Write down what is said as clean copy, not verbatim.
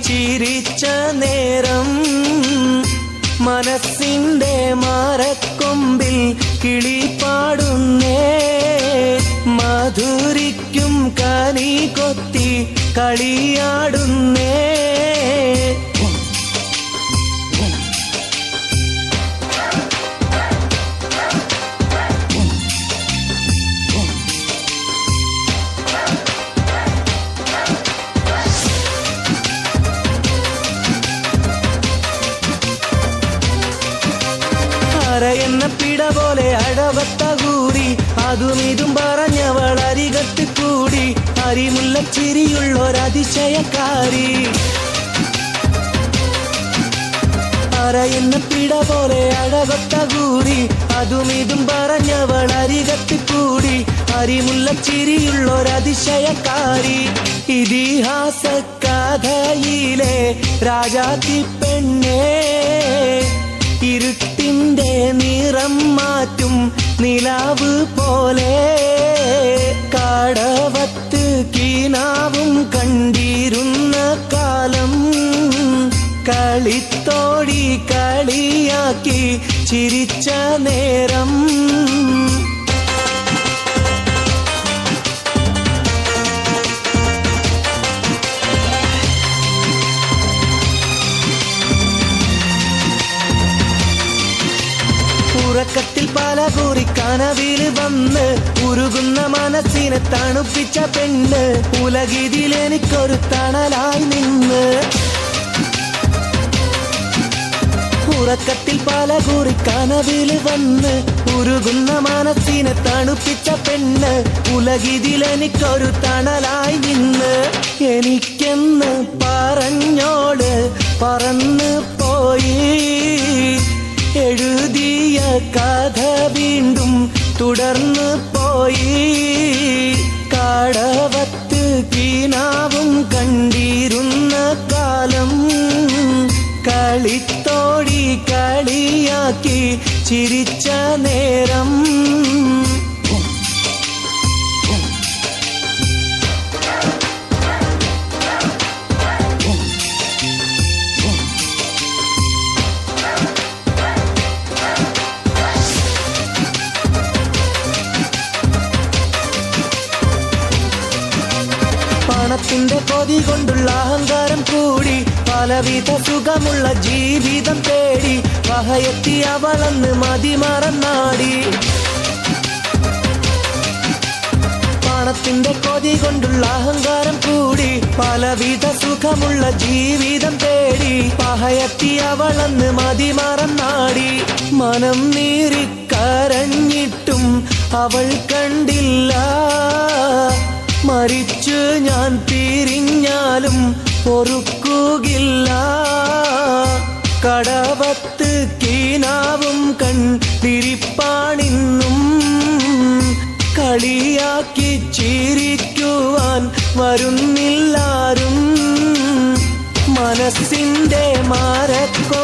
ചിരിച്ച നേരം മനസ്സിന്റെ മരക്കൊമ്പിൽ കിളി പാടുന്നേ മധുരിക്കും കനി കൊത്തി കളിയാടുന്നേ എന്ന പിട പോലെ അടവത്ത കൂടി അതും ഇതും പറഞ്ഞവൾ അരികത്ത് കൂടി അരിമുല്ലച്ചിരിയുള്ളൊരതിശയക്കാരി എന്ന പിട പോലെ അടവത്ത കൂടി അതും ഇതും പറഞ്ഞവൾ അരികത്ത് കൂടി അരിമുല്ലച്ചിരിയുള്ളൊരതിശയക്കാരി ഇതിഹാസ കഥയിലെ രാജാത്തി പെണ്ണേ ഇരുട്ടിന്റെ നിറം മാറ്റും നിലാവ് പോലെ കടവത്ത് കിനാവും കണ്ടിരുന്ന കാലം കളിത്തോടി കളിയാക്കി ചിരിച്ച നേരം ഉറക്കത്തിൽ പല കൂറി കനവിൽ വന്ന് ഉരുകുന്ന മനസ്സിനെ തണുപ്പിച്ച പെണ്ണ് ഉലകിതിൽ എനിക്കൊരു തണലായി നിന്ന് ഉറക്കത്തിൽ പല കൂറി കനവിൽ വന്ന് ഉരുകുന്ന മനസ്സിനെ തണുപ്പിച്ച പെണ്ണ് ഉലകിതിൽ എനിക്കൊരു തണലായി നിന്ന് എനിക്കെന്ന് പറഞ്ഞോള് പറന്ന് പോയി എഴുതിയ കഥ വീണ്ടും തുടർന്ന് പോയി കടവത്ത് കിനാവും കണ്ടിരുന്ന കാലം കളിത്തോടി കളിയാക്കി ചിരിച്ച നേരം പണത്തിന്റെ കൊതി കൊണ്ടുള്ള അഹങ്കാരം കൂടി പലവിധ സുഖമുള്ള ജീവിതം തേടി വഹയെത്തി അവളന്ന് മതിമറന്നാടി പണത്തിന്റെ കൊതി കൊണ്ടുള്ള അഹങ്കാരം കൂടി പലവിധ സുഖമുള്ള ജീവിതം തേടി വഹയെത്തി അവളന്ന് മതിമറന്നാടി മനം നീറിക്കരഞ്ഞിട്ടും അവൾ കണ്ടില്ല മരിച്ചു ഞാൻ പിരിഞ്ഞാലും പൊറുക്കുകില്ല കടവത്ത് കിനാവും കണ്ടിരിപ്പാണിന്നും കളിയാക്കി ചിരിക്കുവാൻ വരുന്നില്ലാരും മനസ്സിന്റെ മാരക്കൊ